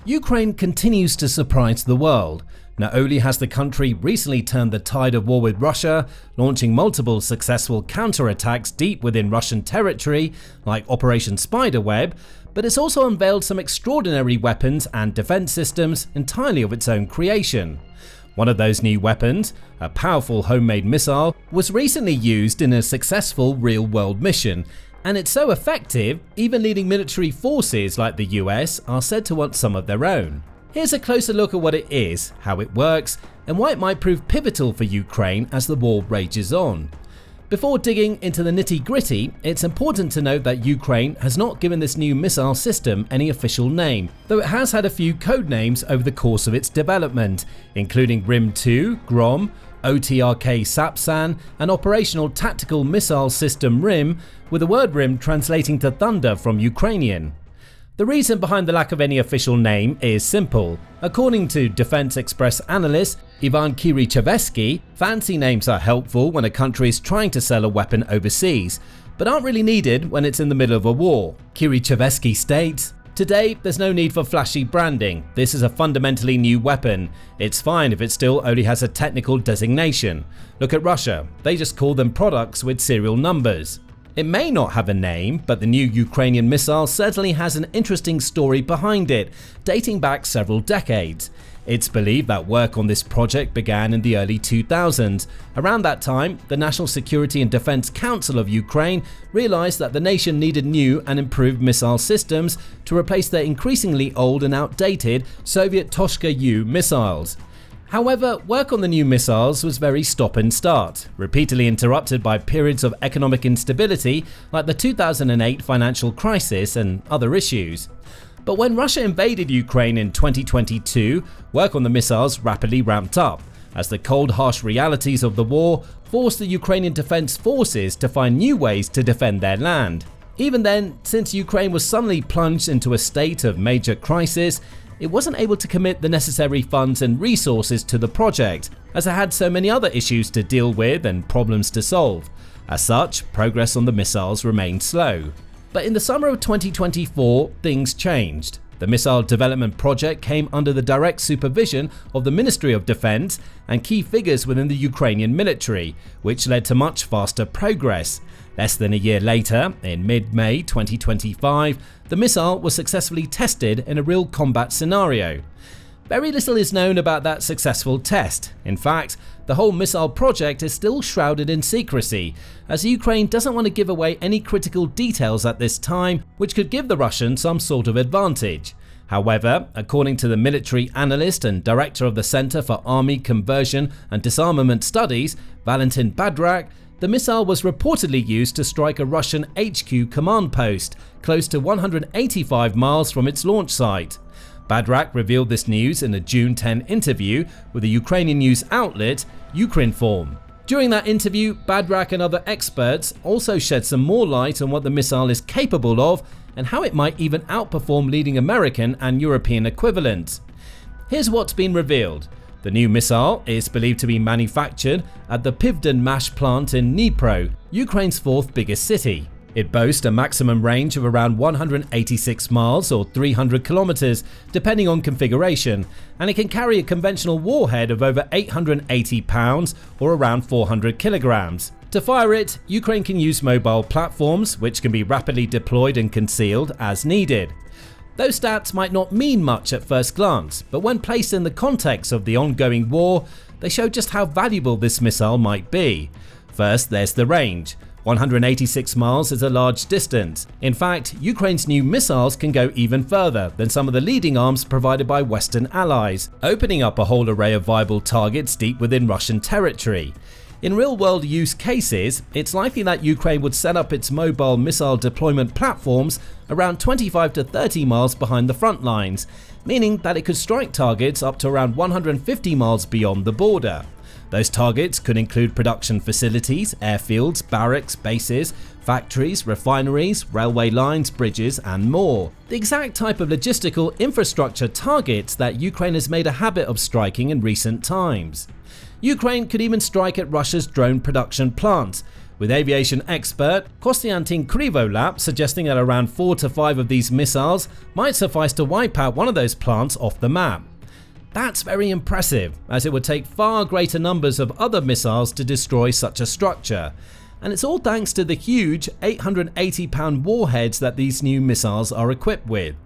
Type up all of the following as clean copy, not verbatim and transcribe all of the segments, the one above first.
Ukraine continues to surprise the world. Not only has the country recently turned the tide of war with Russia, launching multiple successful counterattacks deep within Russian territory, like Operation Spiderweb, but it's also unveiled some extraordinary weapons and defense systems entirely of its own creation. One of those new weapons, a powerful homemade missile, was recently used in a successful real-world mission, and it's so effective, even leading military forces like the US are said to want some of their own. Here's a closer look at what it is, how it works, and why it might prove pivotal for Ukraine as the war rages on. Before digging into the nitty-gritty, it's important to note that Ukraine has not given this new missile system any official name, though it has had a few code names over the course of its development, including RIM-2, GROM, OTRK Sapsan, and Operational Tactical Missile System RIM, with the word RIM translating to thunder from Ukrainian. The reason behind the lack of any official name is simple. According to Defense Express analyst Ivan Kirichevsky, fancy names are helpful when a country is trying to sell a weapon overseas, but aren't really needed when it's in the middle of a war. Kirichevsky states, "Today, there's no need for flashy branding. This is a fundamentally new weapon. It's fine if it still only has a technical designation. Look at Russia. They just call them products with serial numbers." It may not have a name, but the new Ukrainian missile certainly has an interesting story behind it, dating back several decades. It's believed that work on this project began in the early 2000s. Around that time, the National Security and Defense Council of Ukraine realized that the nation needed new and improved missile systems to replace their increasingly old and outdated Soviet Toshka-U missiles. However, work on the new missiles was very stop and start, repeatedly interrupted by periods of economic instability like the 2008 financial crisis and other issues. But when Russia invaded Ukraine in 2022, work on the missiles rapidly ramped up, as the cold, harsh realities of the war forced the Ukrainian defense forces to find new ways to defend their land. Even then, since Ukraine was suddenly plunged into a state of major crisis, it wasn't able to commit the necessary funds and resources to the project, as it had so many other issues to deal with and problems to solve. As such, progress on the missiles remained slow. But in the summer of 2024, things changed. The missile development project came under the direct supervision of the Ministry of Defense and key figures within the Ukrainian military, which led to much faster progress. Less than a year later, in mid-May 2025, the missile was successfully tested in a real combat scenario. Very little is known about that successful test. In fact, the whole missile project is still shrouded in secrecy, as Ukraine doesn't want to give away any critical details at this time, which could give the Russians some sort of advantage. However, according to the military analyst and director of the Center for Army Conversion and Disarmament Studies, Valentin Badrak, the missile was reportedly used to strike a Russian HQ command post, close to 185 miles from its launch site. Badrak revealed this news in a June 10 interview with the Ukrainian news outlet Ukrinform. During that interview, Badrak and other experts also shed some more light on what the missile is capable of and how it might even outperform leading American and European equivalents. Here's what's been revealed. The new missile is believed to be manufactured at the Pivden Mach plant in Dnipro, Ukraine's fourth biggest city. It boasts a maximum range of around 186 miles or 300 kilometers, depending on configuration, and it can carry a conventional warhead of over 880 pounds or around 400 kilograms. To fire it, Ukraine can use mobile platforms, which can be rapidly deployed and concealed as needed. Those stats might not mean much at first glance, but when placed in the context of the ongoing war, they show just how valuable this missile might be. First, there's the range. 186 miles is a large distance. In fact, Ukraine's new missiles can go even further than some of the leading arms provided by Western allies, opening up a whole array of viable targets deep within Russian territory. In real-world use cases, it's likely that Ukraine would set up its mobile missile deployment platforms around 25 to 30 miles behind the front lines, meaning that it could strike targets up to around 150 miles beyond the border. Those targets could include production facilities, airfields, barracks, bases, factories, refineries, railway lines, bridges, and more. The exact type of logistical infrastructure targets that Ukraine has made a habit of striking in recent times. Ukraine could even strike at Russia's drone production plants, with aviation expert Konstantin Krivolap suggesting that around 4 to 5 of these missiles might suffice to wipe out one of those plants off the map. That's very impressive, as it would take far greater numbers of other missiles to destroy such a structure, and it's all thanks to the huge 880-pound warheads that these new missiles are equipped with.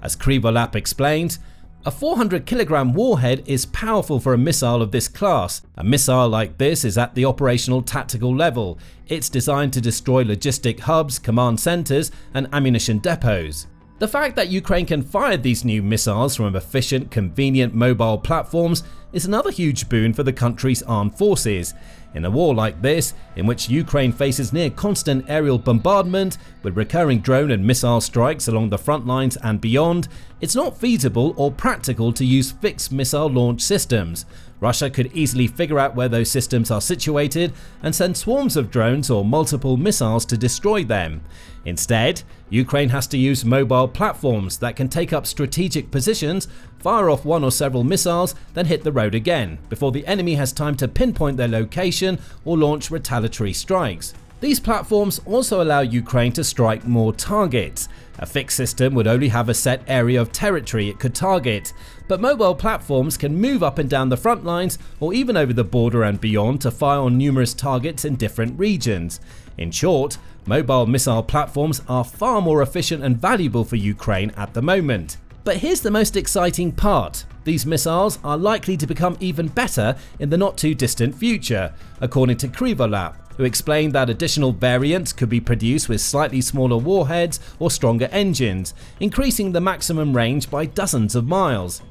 As Krivolap explained, a 400-kilogram warhead is powerful for a missile of this class. A missile like this is at the operational tactical level. It's designed to destroy logistic hubs, command centers, and ammunition depots. The fact that Ukraine can fire these new missiles from efficient, convenient mobile platforms is another huge boon for the country's armed forces. In a war like this, in which Ukraine faces near constant aerial bombardment with recurring drone and missile strikes along the front lines and beyond, it's not feasible or practical to use fixed missile launch systems. Russia could easily figure out where those systems are situated and send swarms of drones or multiple missiles to destroy them. Instead, Ukraine has to use mobile platforms that can take up strategic positions, fire off one or several missiles, then hit the road again, before the enemy has time to pinpoint their location or launch retaliatory strikes. These platforms also allow Ukraine to strike more targets. A fixed system would only have a set area of territory it could target, but mobile platforms can move up and down the front lines or even over the border and beyond to fire on numerous targets in different regions. In short, mobile missile platforms are far more efficient and valuable for Ukraine at the moment. But here's the most exciting part. These missiles are likely to become even better in the not too distant future, according to Krivolap, who explained that additional variants could be produced with slightly smaller warheads or stronger engines, increasing the maximum range by dozens of miles.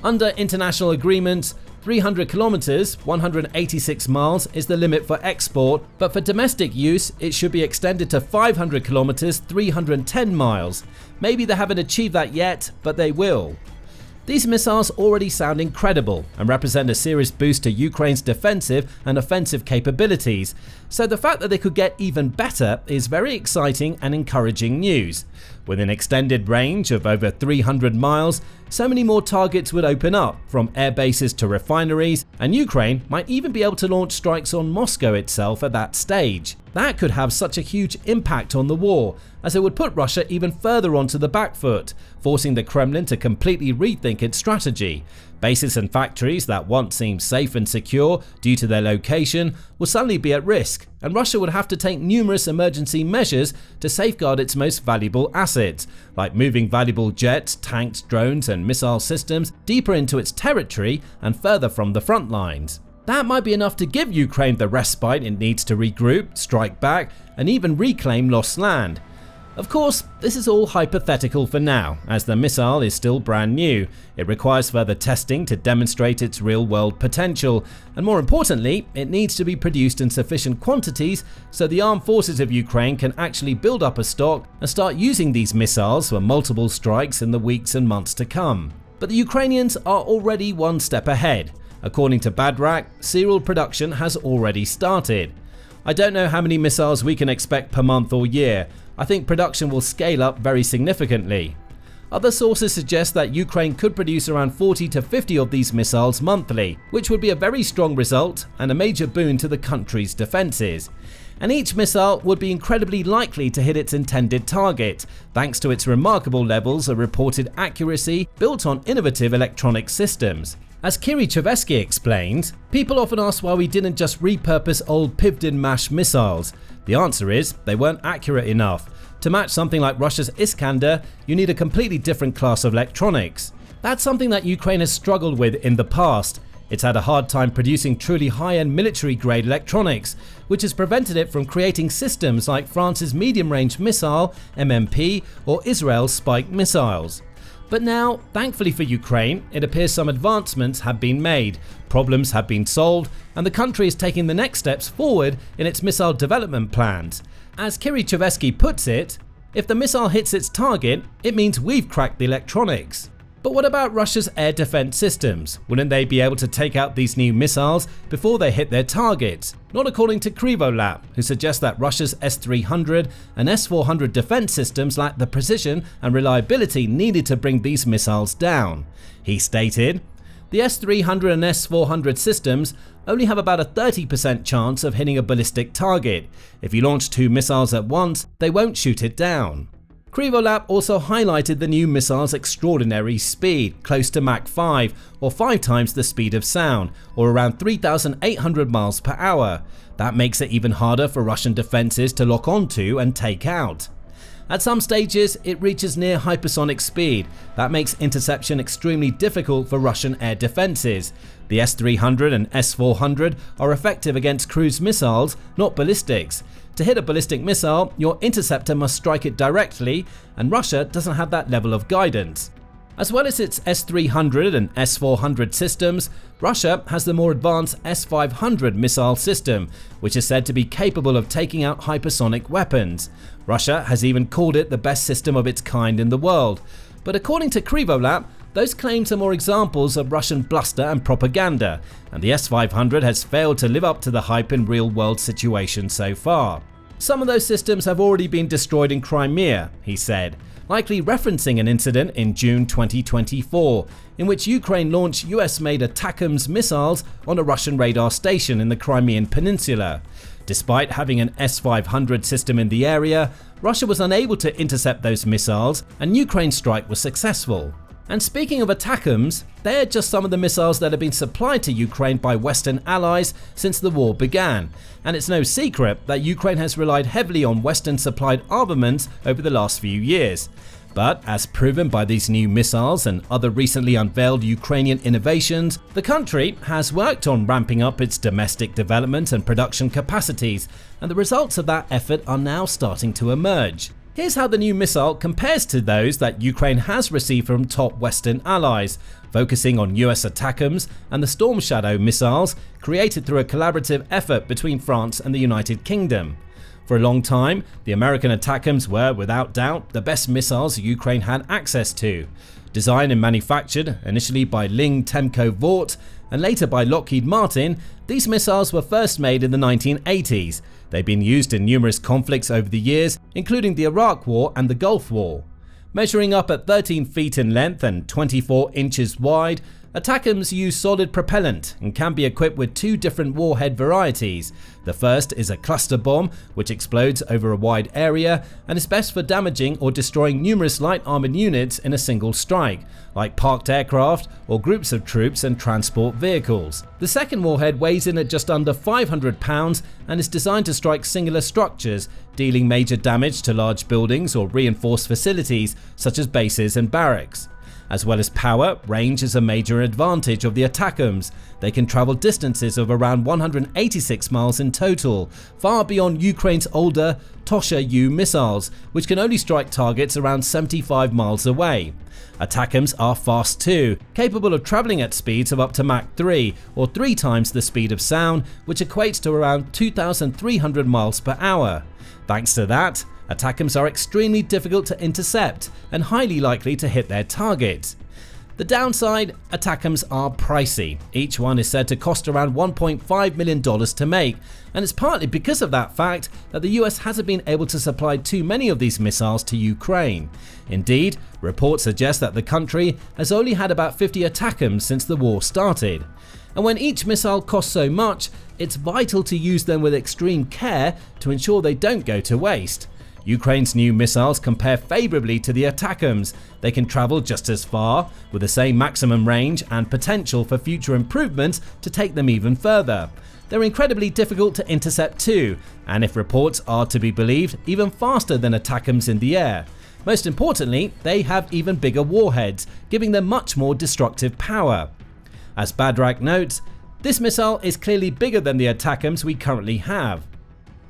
Under international agreements, 300 kilometers, 186 miles is the limit for export, but for domestic use it should be extended to 500 kilometers, 310 miles. Maybe they haven't achieved that yet, but they will. These missiles already sound incredible and represent a serious boost to Ukraine's defensive and offensive capabilities, so the fact that they could get even better is very exciting and encouraging news. With an extended range of over 300 miles, so many more targets would open up, from air bases to refineries, and Ukraine might even be able to launch strikes on Moscow itself at that stage. That could have such a huge impact on the war, as it would put Russia even further onto the back foot, forcing the Kremlin to completely rethink its strategy. Bases and factories that once seemed safe and secure due to their location will suddenly be at risk, and Russia would have to take numerous emergency measures to safeguard its most valuable assets, like moving valuable jets, tanks, drones, and missile systems deeper into its territory and further from the front lines. That might be enough to give Ukraine the respite it needs to regroup, strike back, and even reclaim lost land. Of course, this is all hypothetical for now, as the missile is still brand new. It requires further testing to demonstrate its real-world potential, and more importantly, it needs to be produced in sufficient quantities so the armed forces of Ukraine can actually build up a stock and start using these missiles for multiple strikes in the weeks and months to come. But the Ukrainians are already one step ahead. According to Badrak, serial production has already started. I don't know how many missiles we can expect per month or year. I think production will scale up very significantly. Other sources suggest that Ukraine could produce around 40 to 50 of these missiles monthly, which would be a very strong result and a major boon to the country's defenses. And each missile would be incredibly likely to hit its intended target, thanks to its remarkable levels of reported accuracy built on innovative electronic systems. As Krivolap explained, people often ask why we didn't just repurpose old Pivden Mach missiles. The answer is they weren't accurate enough. To match something like Russia's Iskander, you need a completely different class of electronics. That's something that Ukraine has struggled with in the past. It's had a hard time producing truly high-end military-grade electronics, which has prevented it from creating systems like France's medium-range missile, MMP, or Israel's Spike missiles. But now, thankfully for Ukraine, it appears some advancements have been made, problems have been solved, and the country is taking the next steps forward in its missile development plans. As Krivolap puts it, if the missile hits its target, it means we've cracked the electronics. But what about Russia's air defense systems? Wouldn't they be able to take out these new missiles before they hit their targets? Not according to Krivolap, who suggests that Russia's S-300 and S-400 defense systems lack the precision and reliability needed to bring these missiles down. He stated, The S-300 and S-400 systems only have about a 30% chance of hitting a ballistic target. If you launch 2 missiles at once, they won't shoot it down. Krivolap also highlighted the new missile's extraordinary speed, close to Mach 5, or 5 times the speed of sound, or around 3,800 miles per hour. That makes it even harder for Russian defenses to lock onto and take out. At some stages, it reaches near hypersonic speed. That makes interception extremely difficult for Russian air defenses. The S-300 and S-400 are effective against cruise missiles, not ballistics. To hit a ballistic missile, your interceptor must strike it directly, and Russia doesn't have that level of guidance. As well as its S-300 and S-400 systems, Russia has the more advanced S-500 missile system, which is said to be capable of taking out hypersonic weapons. Russia has even called it the best system of its kind in the world. But according to Krivolap, those claims are more examples of Russian bluster and propaganda, and the S-500 has failed to live up to the hype in real-world situations so far. Some of those systems have already been destroyed in Crimea, he said, likely referencing an incident in June 2024, in which Ukraine launched US-made ATACMS missiles on a Russian radar station in the Crimean Peninsula. Despite having an S-500 system in the area, Russia was unable to intercept those missiles, and Ukraine's strike was successful. And speaking of ATACMS, they're just some of the missiles that have been supplied to Ukraine by Western allies since the war began, and it's no secret that Ukraine has relied heavily on Western-supplied armaments over the last few years. But as proven by these new missiles and other recently unveiled Ukrainian innovations, the country has worked on ramping up its domestic development and production capacities, and the results of that effort are now starting to emerge. Here's how the new missile compares to those that Ukraine has received from top Western allies, focusing on US ATACMS and the Storm Shadow missiles created through a collaborative effort between France and the United Kingdom. For a long time, the American ATACMS were, without doubt, the best missiles Ukraine had access to. Designed and manufactured initially by Ling Temco Vought and later by Lockheed Martin, these missiles were first made in the 1980s. They've been used in numerous conflicts over the years, including the Iraq War and the Gulf War. Measuring up at 13 feet in length and 24 inches wide, ATACMS use solid propellant and can be equipped with 2 different warhead varieties. The first is a cluster bomb, which explodes over a wide area and is best for damaging or destroying numerous light armored units in a single strike, like parked aircraft or groups of troops and transport vehicles. The second warhead weighs in at just under 500 pounds and is designed to strike singular structures, dealing major damage to large buildings or reinforced facilities such as bases and barracks. As well as power, range is a major advantage of the ATACMS. They can travel distances of around 186 miles in total, far beyond Ukraine's older Tosha U missiles, which can only strike targets around 75 miles away. ATACMS are fast too, capable of traveling at speeds of up to Mach 3, or 3 times the speed of sound, which equates to around 2,300 miles per hour. Thanks to that, ATACMS are extremely difficult to intercept and highly likely to hit their target. The downside, ATACMS are pricey. Each one is said to cost around $1.5 million to make, and it's partly because of that fact that the US hasn't been able to supply too many of these missiles to Ukraine. Indeed, reports suggest that the country has only had about 50 ATACMS since the war started. And when each missile costs so much, it's vital to use them with extreme care to ensure they don't go to waste. Ukraine's new missiles compare favorably to the ATACMS. They can travel just as far, with the same maximum range and potential for future improvements to take them even further. They're incredibly difficult to intercept too, and if reports are to be believed, even faster than ATACMS in the air. Most importantly, they have even bigger warheads, giving them much more destructive power. As Badrak notes, this missile is clearly bigger than the ATACMS we currently have.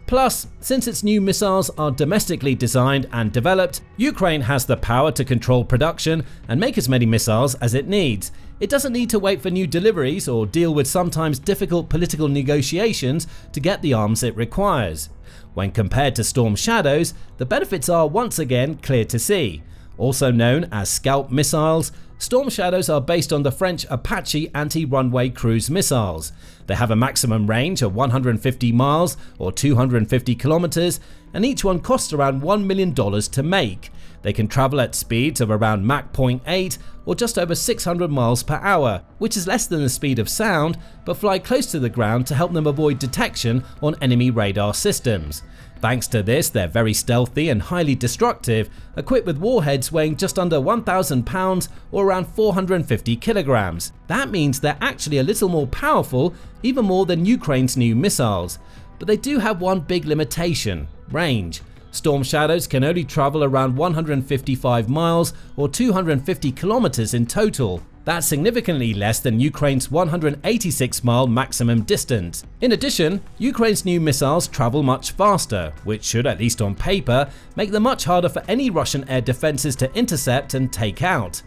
Plus, since its new missiles are domestically designed and developed, Ukraine has the power to control production and make as many missiles as it needs. It doesn't need to wait for new deliveries or deal with sometimes difficult political negotiations to get the arms it requires. When compared to Storm Shadows, the benefits are once again clear to see. Also known as Scalp missiles, Storm Shadows are based on the French Apache anti-runway cruise missiles. They have a maximum range of 150 miles or 250 kilometers, and each one costs around $1 million to make. They can travel at speeds of around Mach 0.8 or just over 600 miles per hour, which is less than the speed of sound, but fly close to the ground to help them avoid detection on enemy radar systems. Thanks to this, they're very stealthy and highly destructive, equipped with warheads weighing just under 1,000 pounds or around 450 kilograms. That means they're actually a little more powerful, even more than Ukraine's new missiles. But they do have one big limitation: range. Storm Shadows can only travel around 155 miles or 250 kilometers in total. That's significantly less than Ukraine's 186-mile maximum distance. In addition, Ukraine's new missiles travel much faster, which should, at least on paper, make them much harder for any Russian air defenses to intercept and take out.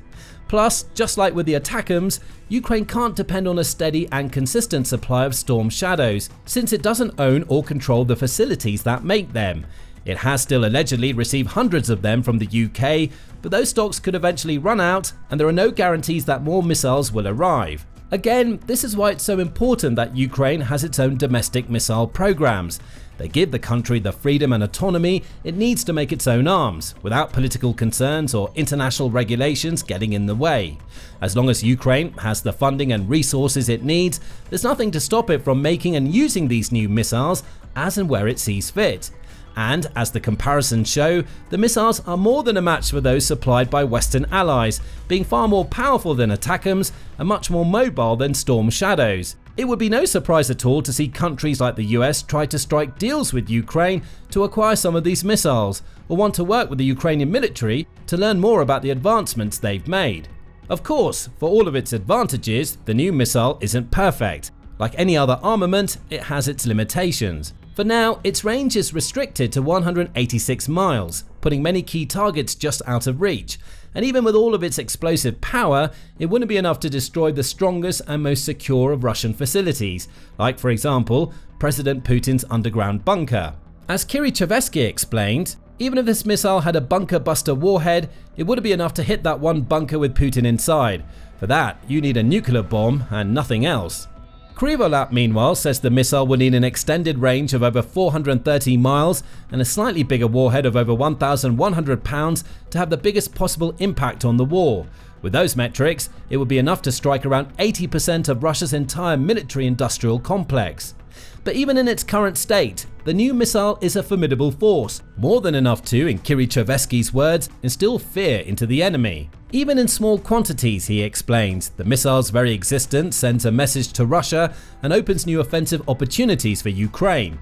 Plus, just like with the ATACMS, Ukraine can't depend on a steady and consistent supply of Storm Shadows, since it doesn't own or control the facilities that make them. It has still allegedly received hundreds of them from the UK, but those stocks could eventually run out, and there are no guarantees that more missiles will arrive. Again, this is why it's so important that Ukraine has its own domestic missile programs. They give the country the freedom and autonomy it needs to make its own arms, without political concerns or international regulations getting in the way. As long as Ukraine has the funding and resources it needs, there's nothing to stop it from making and using these new missiles as and where it sees fit. And as the comparisons show, the missiles are more than a match for those supplied by Western allies, being far more powerful than ATACMS and much more mobile than Storm Shadows. It would be no surprise at all to see countries like the US try to strike deals with Ukraine to acquire some of these missiles, or want to work with the Ukrainian military to learn more about the advancements they've made. Of course, for all of its advantages, the new missile isn't perfect. Like any other armament, it has its limitations. For now, its range is restricted to 186 miles, putting many key targets just out of reach. And even with all of its explosive power, it wouldn't be enough to destroy the strongest and most secure of Russian facilities, like for example, President Putin's underground bunker. As Kirichovsky explained, even if this missile had a bunker buster warhead, it wouldn't be enough to hit that one bunker with Putin inside. For that, you need a nuclear bomb and nothing else. Krivolap, meanwhile, says the missile will need an extended range of over 430 miles and a slightly bigger warhead of over 1,100 pounds to have the biggest possible impact on the war. With those metrics, it would be enough to strike around 80% of Russia's entire military-industrial complex. But even in its current state, the new missile is a formidable force, more than enough to, in Kirichovsky's words, instill fear into the enemy. Even in small quantities, he explains, the missile's very existence sends a message to Russia and opens new offensive opportunities for Ukraine.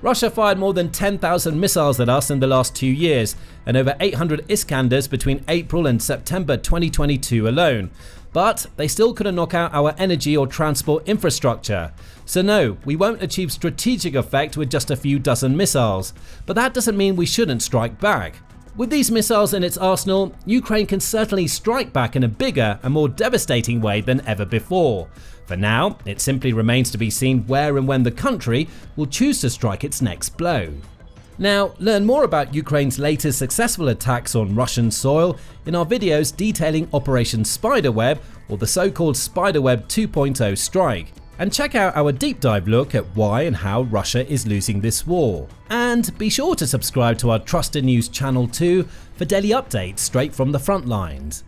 Russia fired more than 10,000 missiles at us in the last 2 years, and over 800 Iskanders between April and September 2022 alone. But they still couldn't knock out our energy or transport infrastructure. So no, we won't achieve strategic effect with just a few dozen missiles. But that doesn't mean we shouldn't strike back. With these missiles in its arsenal, Ukraine can certainly strike back in a bigger and more devastating way than ever before. For now, it simply remains to be seen where and when the country will choose to strike its next blow. Now, learn more about Ukraine's latest successful attacks on Russian soil in our videos detailing Operation Spiderweb, or the so-called Spiderweb 2.0 strike. And check out our deep dive look at why and how Russia is losing this war. And be sure to subscribe to our Trusted News channel too for daily updates straight from the front lines.